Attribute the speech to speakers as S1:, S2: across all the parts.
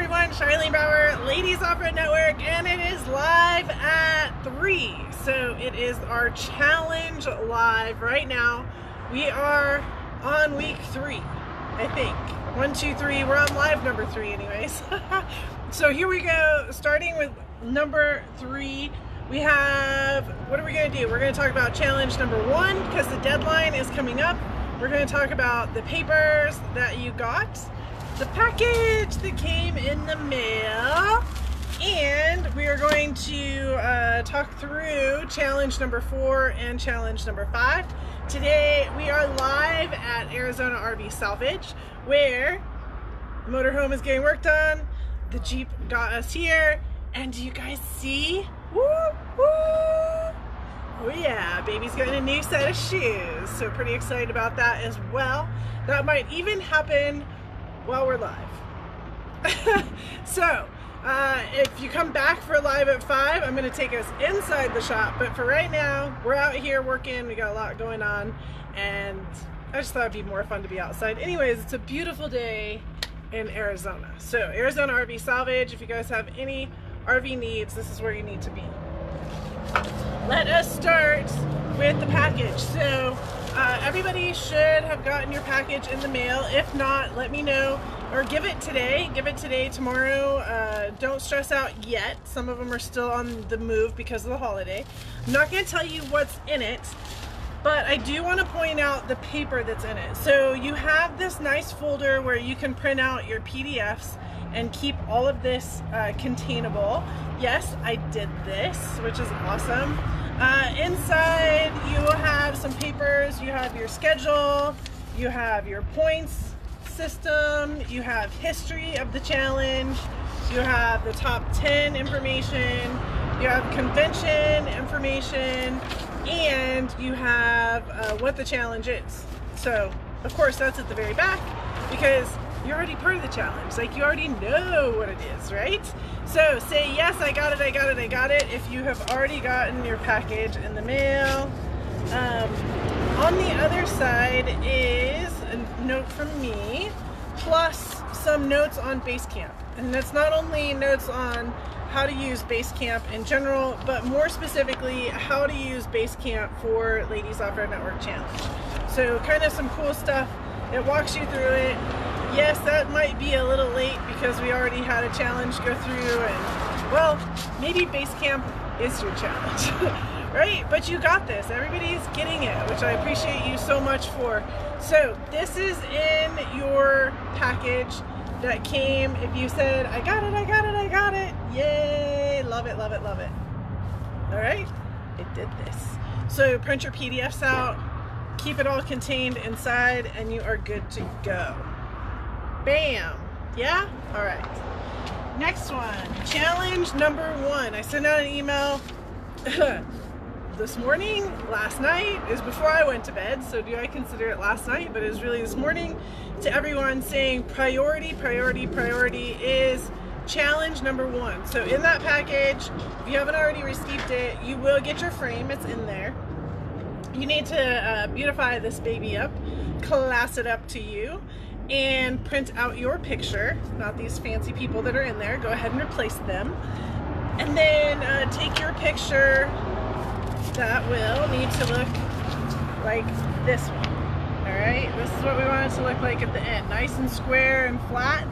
S1: everyone, Charlene Bauer, Ladies Off-Road Network, and it is live at 3. So it is our challenge live right now. We are on week 3, I think. 1, 2, 3, we're on live number 3 anyways. So here we go, starting with number 3. We have, what are we going to do? We're going to talk about challenge number 1 because the deadline is coming up. We're going to talk about the papers that you got, the package that came in the mail, and we are going to talk through challenge number 4 and challenge number 5. Today we are live at Arizona RV Salvage, where the motorhome is getting worked on. The Jeep got us here, and do you guys see? Woo, woo. Oh yeah, baby's getting a new set of shoes, so pretty excited about that as well. That might even happen while we're live. So if you come back for live at 5, I'm going to take us inside the shop, but for right now we're out here working. We got a lot going on, and I just thought it'd be more fun to be outside. Anyways, it's a beautiful day in Arizona. So Arizona RV Salvage, if you guys have any RV needs, this is where you need to be. Let us start with the package. So everybody should have gotten your package in the mail. If not, let me know, or give it today, tomorrow. Don't stress out yet. Some of them are still on the move because of the holiday. I'm not going to tell you what's in it, but I do want to point out the paper that's in it. So you have this nice folder where you can print out your PDFs and keep all of this containable. Yes, I did this, which is awesome. Inside you will have some papers. You have your schedule, you have your points system, you have history of the challenge, you have the top 10 information, you have convention information, and you have what the challenge is. So of course that's at the very back because you're already part of the challenge. Like, you already know what it is, right? So say yes, I got it, I got it, I got it if you have already gotten your package in the mail. On the other side is a note from me, plus some notes on Basecamp. And that's not only notes on how to use Basecamp in general, but more specifically how to use Basecamp for Ladies Off-Road Network Challenge. So kind of some cool stuff. It walks you through it. Yes, that might be a little late because we already had a challenge go through, and well, maybe Basecamp is your challenge, right? But you got this. Everybody's getting it, which I appreciate you so much for. So this is in your package that came. If you said, I got it, I got it, I got it, yay, love it, love it, love it. All right, it did this. So print your PDFs out, keep it all contained inside, and you are good to go. Bam. Yeah? All right. Next one. Challenge number 1. I sent out an email this morning, last night. Is before I went to bed, so do I consider it last night, but it was really this morning, to everyone saying priority, priority, priority is challenge number 1. So in that package, if you haven't already received it, you will get your frame. It's in there. You need to beautify this baby up, class it up to you, and print out your picture, not these fancy people that are in there. Go ahead and replace them. And then take your picture that will need to look like this one. All right, this is what we want it to look like at the end. Nice and square and flat.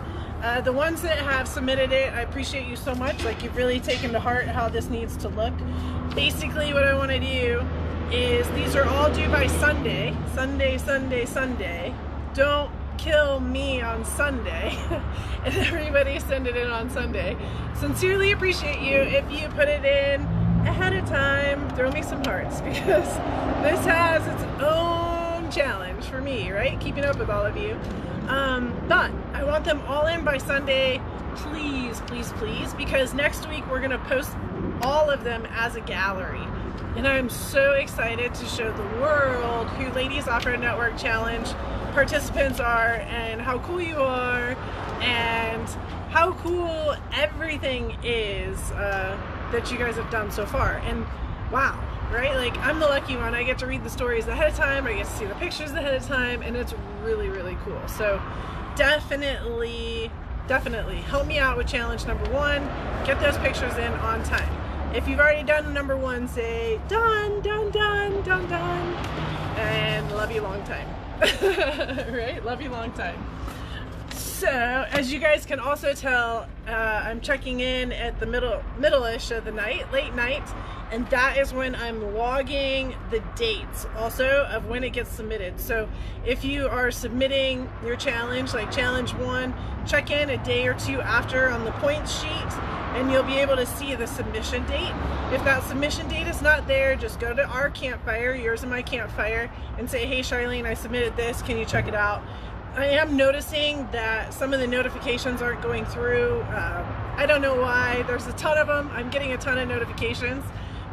S1: The ones that have submitted it, I appreciate you so much. Like, you've really taken to heart how this needs to look. Basically what I want to do is, these are all due by Sunday. Sunday. Don't kill me on Sunday. And everybody send it in on Sunday. Sincerely appreciate you if you put it in ahead of time. Throw me some hearts, because this has its own challenge for me, right? Keeping up with all of you. But I want them all in by Sunday, please, please, please, because next week we're gonna post all of them as a gallery. And I'm so excited to show the world who Ladies Off-Road Network Challenge participants are, and how cool you are, and how cool everything is that you guys have done so far. And wow, right? Like, I'm the lucky one. I get to read the stories ahead of time, I get to see the pictures ahead of time, and it's really, really cool. So definitely definitely help me out with challenge number 1. Get those pictures in on time. If you've already done number 1, say done, done, done, done, done, and love you long time. Right? Love you long time. So, as you guys can also tell, I'm checking in at the middle-ish of the night, late night, and that is when I'm logging the dates also of when it gets submitted. So if you are submitting your challenge, like challenge 1, check in a day or 2 after on the points sheet, and you'll be able to see the submission date. If that submission date is not there, just go to our campfire, yours and my campfire, and say, hey Charlene, I submitted this, can you check it out? I am noticing that some of the notifications aren't going through. I don't know why. There's a ton of them. I'm getting a ton of notifications,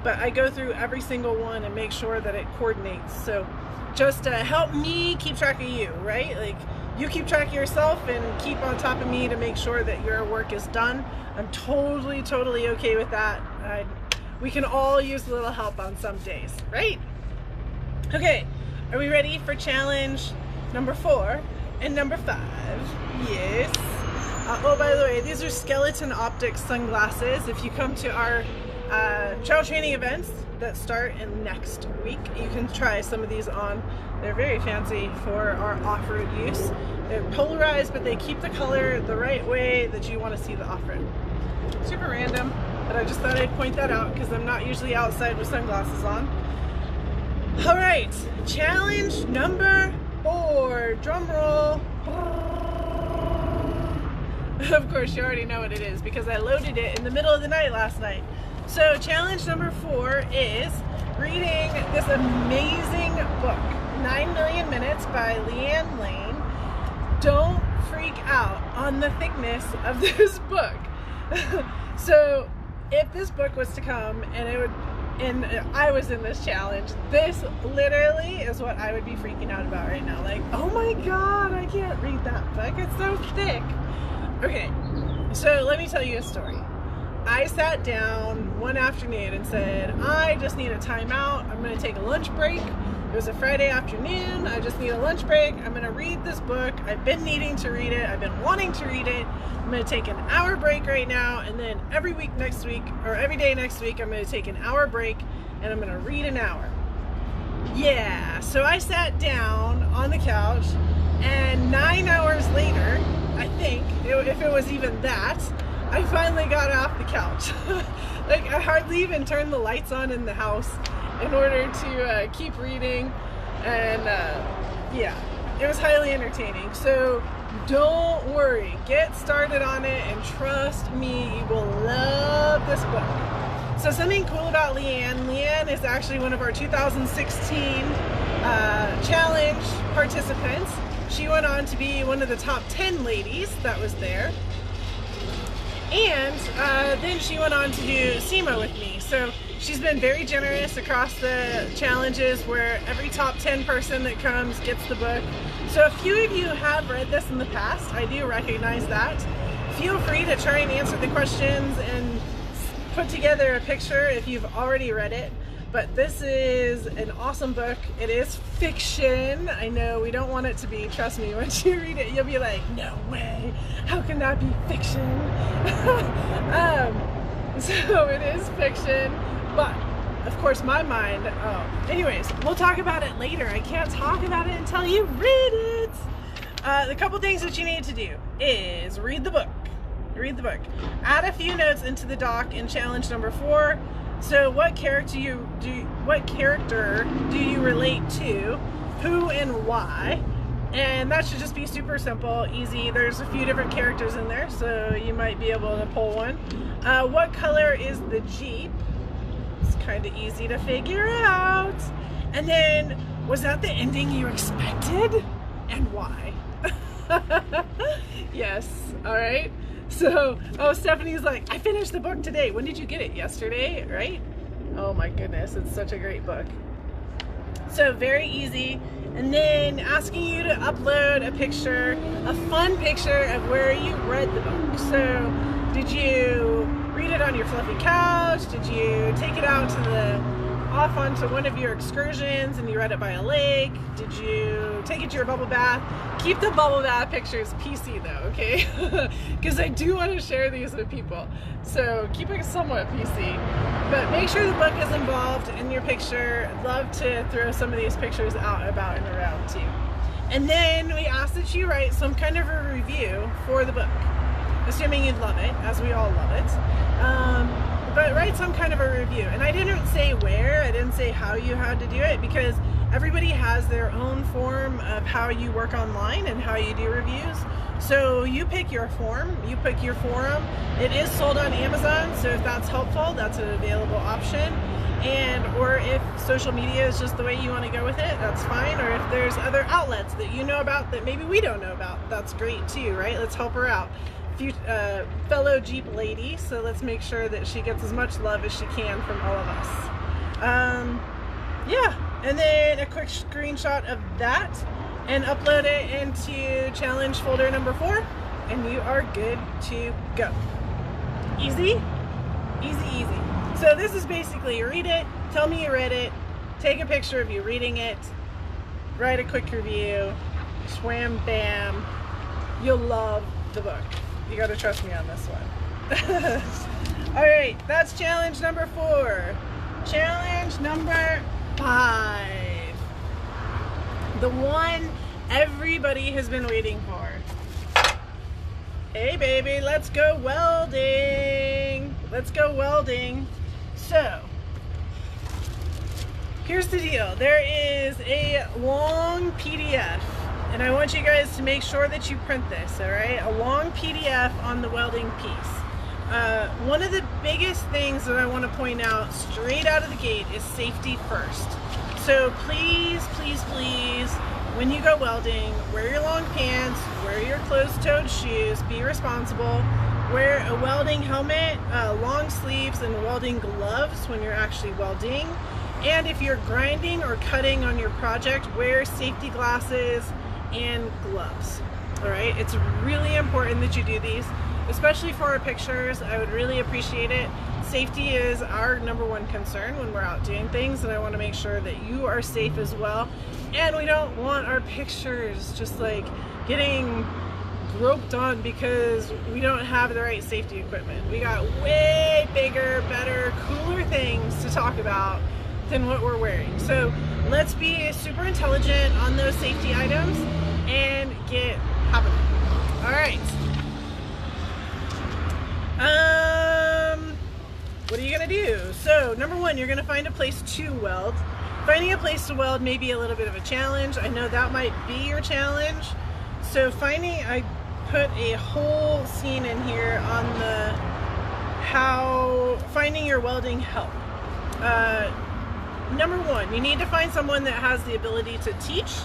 S1: but I go through every single one and make sure that it coordinates. So just help me keep track of you, right? Like, you keep track of yourself and keep on top of me to make sure that your work is done. I'm totally okay with that. We can all use a little help on some days, right? Okay, are we ready for challenge number 4? And number 5, yes. Oh, by the way, these are Skeleton Optics sunglasses. If you come to our trail training events that start in next week, you can try some of these on. They're very fancy for our off-road use. They're polarized, but they keep the color the right way that you want to see the off-road. Super random, but I just thought I'd point that out because I'm not usually outside with sunglasses on. All right, challenge number 4, drum roll. Of course, you already know what it is because I loaded it in the middle of the night last night. So challenge number 4 is reading this amazing book, 9 Million Minutes by Leanne Lane. Don't freak out on the thickness of this book. So if this book was to come and I was in this challenge, this literally is what I would be freaking out about right now. Like, oh my god, I can't read that book, it's so thick. Okay, so let me tell you a story. I sat down one afternoon and said, I just need a timeout. I'm going to take a lunch break. It was a Friday afternoon. I just need a lunch break. I'm going to read this book. I've been needing to read it. I've been wanting to read it. I'm going to take an hour break right now, and then every day next week, I'm going to take an hour break, and I'm going to read an hour. Yeah, so I sat down on the couch, and 9 hours later, I think, if it was even that, I finally got off the couch. Like, I hardly even turned the lights on in the house in order to keep reading, and yeah, it was highly entertaining. So don't worry, get started on it, and trust me, you will love this book. So something cool about Leanne is actually one of our 2016 challenge participants. She went on to be one of the top 10 ladies that was there. And then she went on to do SEMA with me. So she's been very generous across the challenges where every top 10 person that comes gets the book. So a few of you have read this in the past. I do recognize that. Feel free to try and answer the questions and put together a picture if you've already read it. But this is an awesome book. It is fiction. I know we don't want it to be. Trust me, once you read it, you'll be like, no way, how can that be fiction? So it is fiction, but of course my mind, anyways, we'll talk about it later. I can't talk about it until you read it. The couple things that you need to do is read the book. Read the book. Add a few notes into the doc in challenge number 4. So what character do you relate to, who and why? And that should just be super simple, easy. There's a few different characters in there, so you might be able to pull one. What color is the Jeep? It's kind of easy to figure out. And then, was that the ending you expected? And why? Yes, all right. So, Stephanie's like, I finished the book today. When did you get it? Yesterday, right? Oh my goodness, it's such a great book. So very easy. And then asking you to upload a picture, a fun picture of where you read the book. So did you read it on your fluffy couch? Did you take it out to the off onto one of your excursions and you read it by a lake? Did you take it to your bubble bath? Keep the bubble bath pictures PC though, okay? Because I do want to share these with people. So keep it somewhat PC. But make sure the book is involved in your picture. I'd love to throw some of these pictures out about and around too. And then we ask that you write some kind of a review for the book, assuming you'd love it, as we all love it. But write some kind of a review. And I didn't say where, I didn't say how you had to do it, because everybody has their own form of how you work online and how you do reviews. So you pick your form, you pick your forum. It is sold on Amazon, so if that's helpful, that's an available option. Or if social media is just the way you want to go with it, that's fine. Or if there's other outlets that you know about that maybe we don't know about, that's great too, right? Let's help her out. Fellow Jeep lady, so let's make sure that she gets as much love as she can from all of us. Yeah, and then a quick screenshot of that and upload it into challenge folder number 4, and you are good to go. Easy, easy, easy. So this is basically, you read it, tell me you read it, take a picture of you reading it, write a quick review, swam bam, you'll love the book. You gotta trust me on this one. All right, that's challenge number 4. Challenge number 5. The one everybody has been waiting for. Hey baby, let's go welding. Let's go welding. So, here's the deal. There is a long PDF, and I want you guys to make sure that you print this, all right? A long PDF on the welding piece. One of the biggest things that I want to point out straight out of the gate is safety first. So please, please, please, when you go welding, wear your long pants, wear your closed-toed shoes, be responsible, wear a welding helmet, long sleeves, and welding gloves when you're actually welding. And if you're grinding or cutting on your project, wear safety glasses and gloves. All right, it's really important that you do these, especially for our pictures. I would really appreciate it. Safety is our #1 concern when we're out doing things, and I want to make sure that you are safe as well. And we don't want our pictures just like getting groped on because we don't have the right safety equipment. We got way bigger, better, cooler things to talk about than what we're wearing. So let's be super intelligent on those safety items and get happening. All right. What are you gonna do? So #1, you're gonna find a place to weld. Finding a place to weld may be a little bit of a challenge. I know that might be your challenge. So I put a whole scene in here on the how finding your welding help. #1, you need to find someone that has the ability to teach.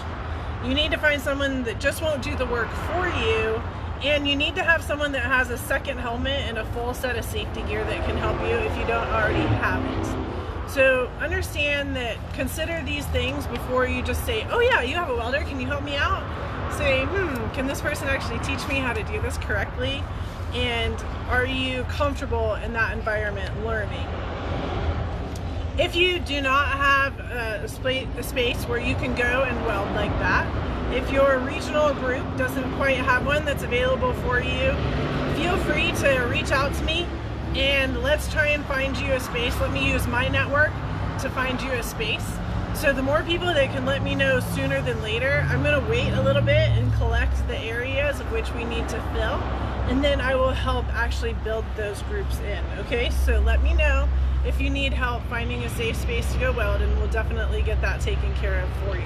S1: You need to find someone that just won't do the work for you. And you need to have someone that has a second helmet and a full set of safety gear that can help you if you don't already have it. So understand that, consider these things before you just say, oh yeah, you have a welder, can you help me out? Say, can this person actually teach me how to do this correctly? And are you comfortable in that environment learning? If you do not have a space where you can go and weld like that, if your regional group doesn't quite have one that's available for you, feel free to reach out to me and let's try and find you a space. Let me use my network to find you a space. So the more people that can let me know sooner than later, I'm gonna wait a little bit and collect the areas of which we need to fill, and then I will help actually build those groups in, okay? So let me know if you need help finding a safe space to go weld, and we'll definitely get that taken care of for you.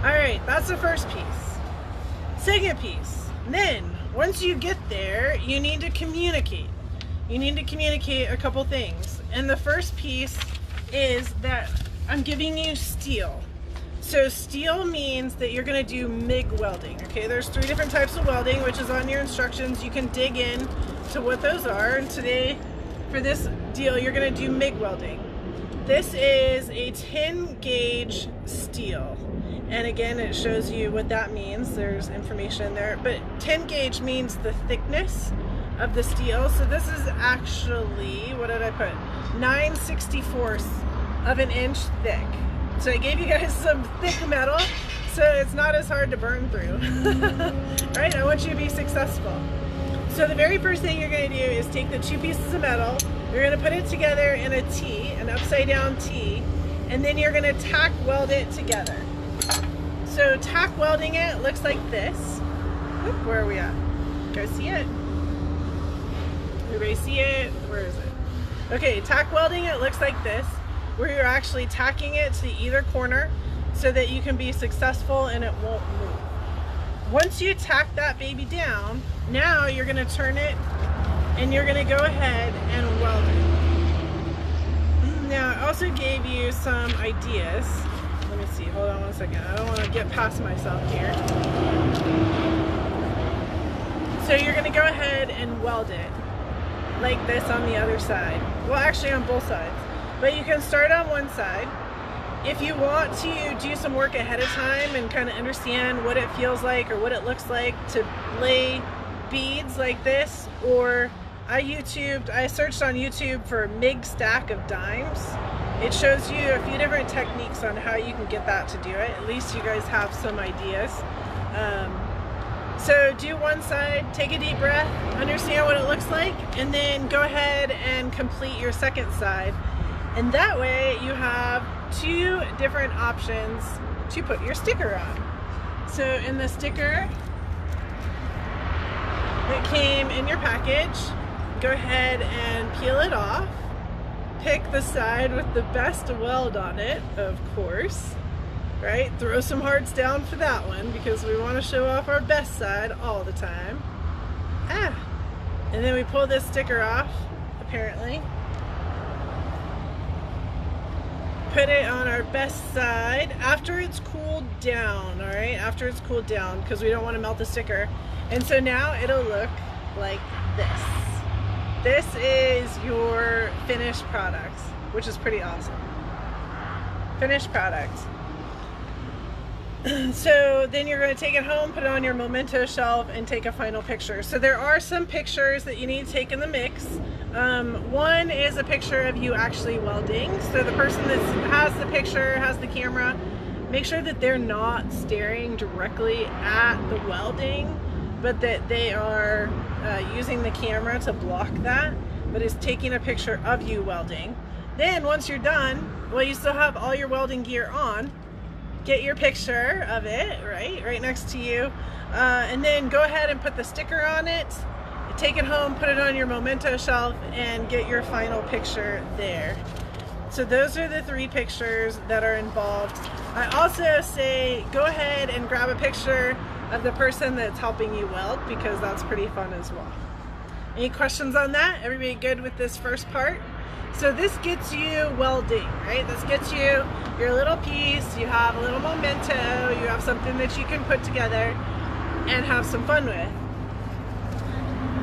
S1: All right, that's the first piece. Second piece, then once you get there, you need to communicate. You need to communicate a couple things. And the first piece is that I'm giving you steel. So steel means that you're gonna do MIG welding, okay? There's 3 different types of welding, which is on your instructions. You can dig in to what those are. And today, for this deal, you're gonna do MIG welding. This is a 10 gauge steel. And again, it shows you what that means. There's information there, but 10 gauge means the thickness of the steel. So this is actually, what did I put? 9/64 of an inch thick. So I gave you guys some thick metal, so it's not as hard to burn through. Right? I want you to be successful. So the very first thing you're going to do is take the 2 pieces of metal, you're going to put it together in a T, an upside down T, and then you're going to tack weld it together. So tack welding it looks like this. Oop, where are we at? Go see it? Everybody see it? Where is it? Okay, tack welding it looks like this, where you're actually tacking it to either corner so that you can be successful and it won't move. Once you tack that baby down, now you're going to turn it and you're going to go ahead and weld it. Now I also gave you some ideas. Let me see, hold on one second. I don't want to get past myself here. So you're going to go ahead and weld it like this on the other side. Well, actually on both sides. But you can start on one side. If you want to do some work ahead of time and kind of understand what it feels like or what it looks like to lay beads like this, or I searched on YouTube for MIG stack of dimes. It shows you a few different techniques on how you can get that to do it. At least you guys have some ideas. So do one side, take a deep breath, understand what it looks like, and then go ahead and complete your second side. And that way you have 2 different options to put your sticker on. So in the sticker that came in your package, go ahead and peel it off. Pick the side with the best weld on it, of course. Right? Throw some hearts down for that one because we want to show off our best side all the time. And then we pull this sticker off, apparently. Put it on our best side after it's cooled down, all right? After it's cooled down, because we don't want to melt the sticker. And so now it'll look like this. This is your finished product, which is pretty awesome. Finished product. So then you're going to take it home, put it on your memento shelf, and take a final picture. So there are some pictures that you need to take in the mix. One is a picture of you actually welding. So the person that has the picture, has the camera, make sure that they're not staring directly at the welding, but that they are using the camera to block that, but is taking a picture of you welding. Then once you're done, well, you still have all your welding gear on. Get your picture of it, right next to you, and then go ahead and put the sticker on it, take it home, put it on your memento shelf, and get your final picture there. So those are the 3 pictures that are involved. I also say go ahead and grab a picture of the person that's helping you weld, because that's pretty fun as well. Any questions on that? Everybody good with this first part? So this gets you welding, right? This gets you your little piece, you have a little memento, you have something that you can put together and have some fun with.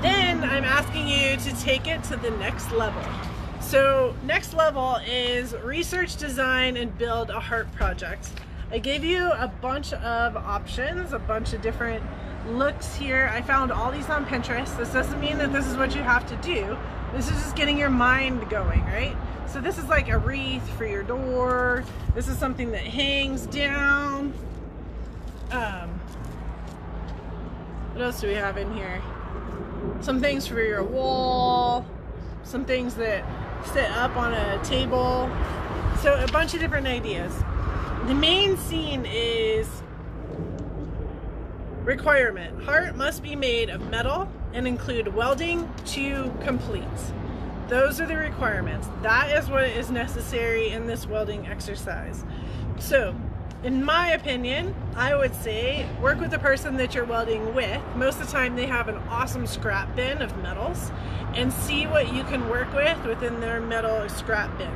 S1: Then I'm asking you to take it to the next level. So next level is research, design, and build a heart project. I gave you a bunch of options, a bunch of different looks here. I found all these on Pinterest. This doesn't mean that this is what you have to do. This is just getting your mind going, right? So this is like a wreath for your door. This is something that hangs down. What else do we have in here? Some things for your wall. Some things that sit up on a table. So a bunch of different ideas. The main scene is requirement. Heart must be made of metal and include welding to complete. Those are the requirements. That is what is necessary in this welding exercise. So, in my opinion, I would say work with the person that you're welding with. Most of the time they have an awesome scrap bin of metals, and see what you can work with within their metal scrap bin.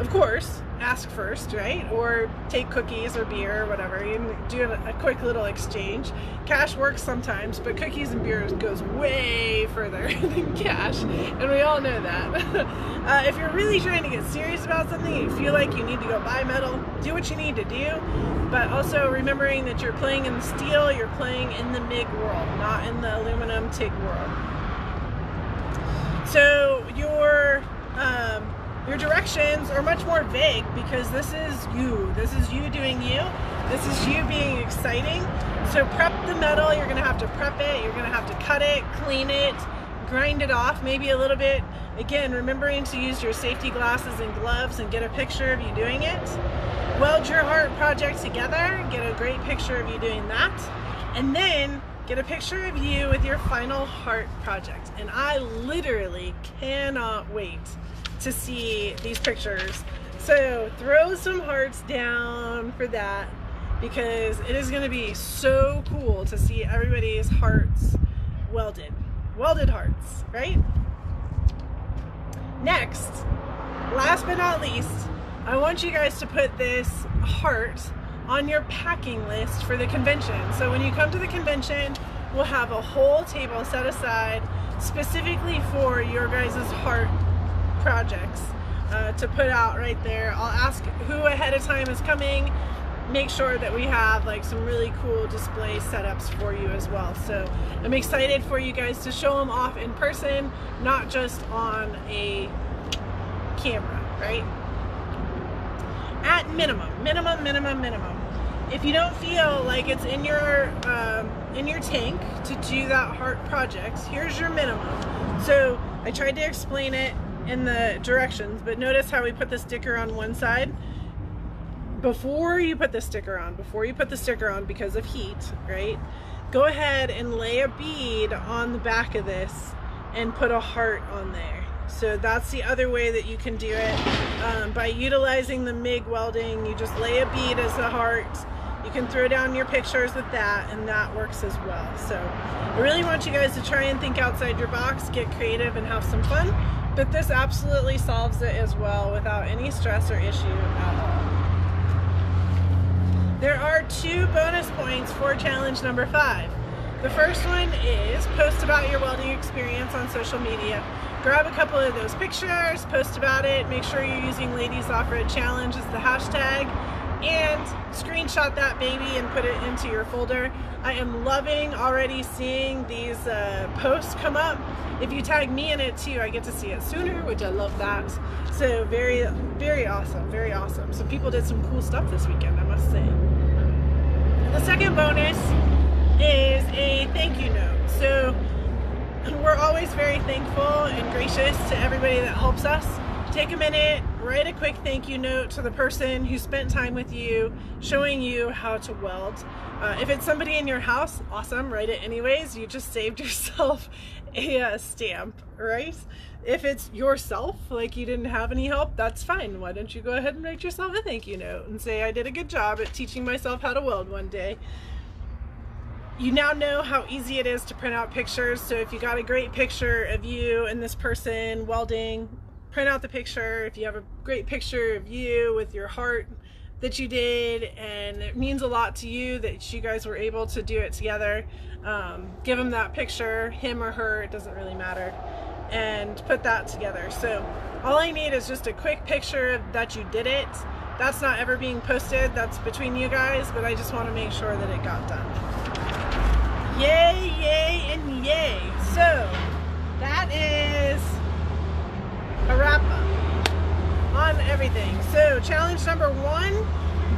S1: Of course, ask first, right? Or take cookies or beer or whatever. You can do a quick little exchange. Cash works sometimes, but cookies and beer goes way further than cash, and we all know that. If you're really trying to get serious about something, you feel like you need to go buy metal, do what you need to do, but also remembering that you're playing in the steel, you're playing in the MIG world, not in the aluminum TIG world. So your Your directions are much more vague because this is you. This is you doing you. This is you being exciting. So prep the metal. You're going to have to prep it. You're going to have to cut it, clean it, grind it off maybe a little bit. Again, remembering to use your safety glasses and gloves and get a picture of you doing it. Weld your heart project together. Get a great picture of you doing that. And then get a picture of you with your final heart project. And I literally cannot wait to see these pictures. So throw some hearts down for that, because it is going to be so cool to see everybody's hearts welded hearts, right? Next, last but not least, I want you guys to put this heart on your packing list for the convention. So when you come to the convention, we'll have a whole table set aside specifically for your guys' heart projects to put out right there. I'll ask who ahead of time is coming, make sure that we have like some really cool display setups for you as well. So I'm excited for you guys to show them off in person, not just on a camera, right? At minimum, if you don't feel like it's in your tank to do that heart project, here's your minimum. So I tried to explain it in the directions, but notice how we put the sticker on one side. Before you put the sticker on because of heat, right? Go ahead and lay a bead on the back of this and put a heart on there. So that's the other way that you can do it. By utilizing the MIG welding, you just lay a bead as a heart. You can throw down your pictures with that, and that works as well. So I really want you guys to try and think outside your box, get creative, and have some fun. But this absolutely solves it as well without any stress or issue at all. There are 2 bonus points for challenge number 5. The first one is post about your welding experience on social media. Grab a couple of those pictures, post about it, make sure you're using Ladies Off-Road Challenge as the hashtag, and screenshot that baby and put it into your folder. I am loving already seeing these posts come up. If you tag me in it too, I get to see it sooner, which I love that. So very, very awesome, very awesome. So people did some cool stuff this weekend, I must say. The second bonus is a thank you note. So we're always very thankful and gracious to everybody that helps us. Take a minute, write a quick thank you note to the person who spent time with you, showing you how to weld. If it's somebody in your house, awesome, write it anyways. You just saved yourself a stamp, right? If it's yourself, like you didn't have any help, that's fine. Why don't you go ahead and write yourself a thank you note and say, I did a good job at teaching myself how to weld one day. You now know how easy it is to print out pictures. So if you got a great picture of you and this person welding, print out the picture. If you have a great picture of you with your heart that you did, and it means a lot to you that you guys were able to do it together, give them that picture, him or her, it doesn't really matter, and put that together. So all I need is just a quick picture that you did it. That's not ever being posted, that's between you guys, but I just want to make sure that it got done. Yay, yay, and yay. So that is a wrap up on everything. So challenge number 1,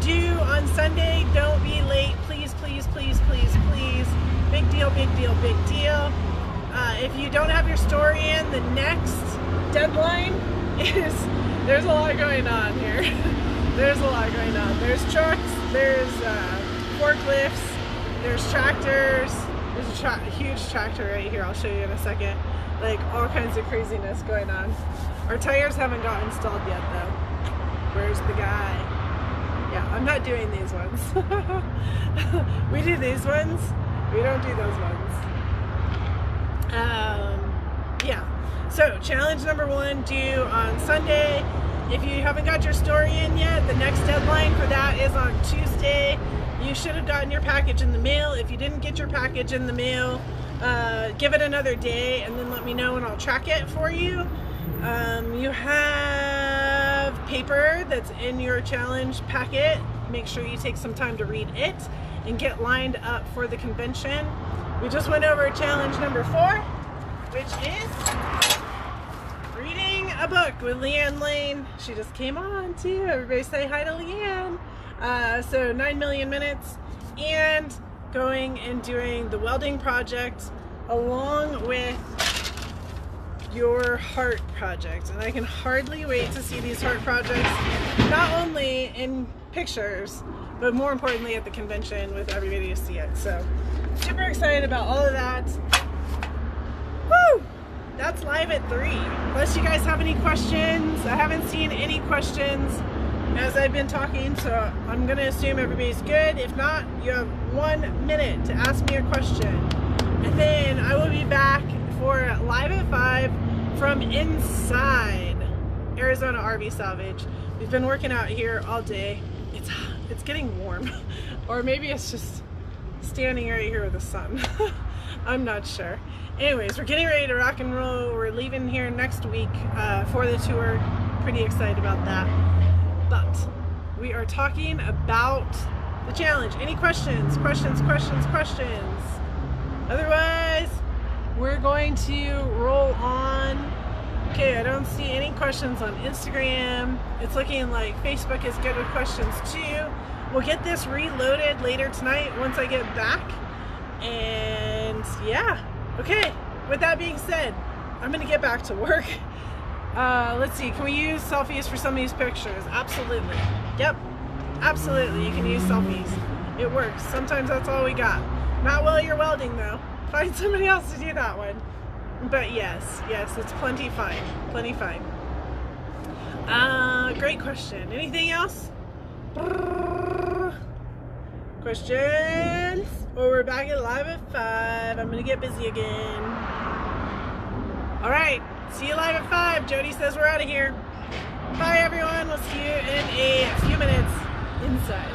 S1: due on Sunday. Don't be late, please, please, please, please, please. Big deal, big deal, big deal. If you don't have your story in, the next deadline is, there's a lot going on here. There's a lot going on. There's trucks, there's forklifts, there's tractors. There's a huge tractor right here. I'll show you in a second. Like all kinds of craziness going on. Our tires haven't got installed yet though. Where's the guy? Yeah, I'm not doing these ones. We do these ones. We don't do those ones. Yeah. So challenge number 1 due on Sunday. If you haven't got your story in yet, the next deadline for that is on Tuesday. You should have gotten your package in the mail. If you didn't get your package in the mail, give it another day and then let me know and I'll track it for you. You have paper that's in your challenge packet. Make sure you take some time to read it and get lined up for the convention. We just went over challenge number 4, which is reading a book with Leanne Lane. She just came on too. Everybody say hi to Leanne. So 9 million minutes, and going and doing the welding project along with your heart project. And I can hardly wait to see these heart projects, not only in pictures, but more importantly at the convention with everybody to see it. So super excited about all of that. Woo! That's live at 3. Unless you guys have any questions. I haven't seen any questions as I've been talking, so I'm gonna assume everybody's good. If not, you have 1 minute to ask me a question. And then I will be back for live at 5 from inside Arizona RV Salvage. We've been working out here all day. It's getting warm. Or maybe it's just standing right here with the sun. I'm not sure. Anyways, we're getting ready to rock and roll. We're leaving here next week for the tour. Pretty excited about that. But we are talking about the challenge. Any questions? Questions? Otherwise, we're going to roll on. Okay, I don't see any questions on Instagram. It's looking like Facebook is good with questions too. We'll get this reloaded later tonight once I get back. And yeah, okay, with that being said, I'm gonna get back to work. Let's see, can we use selfies for some of these pictures? Absolutely. Yep, absolutely, you can use selfies. It works. Sometimes that's all we got. Not while you're welding though. Find somebody else to do that one. But yes, it's plenty fine. Plenty fine. Great question. Anything else? Questions? Well, we're back at live at 5. I'm gonna get busy again. All right, see you live at 5. Jody says we're out of here. Bye everyone, we'll see you in a few minutes inside.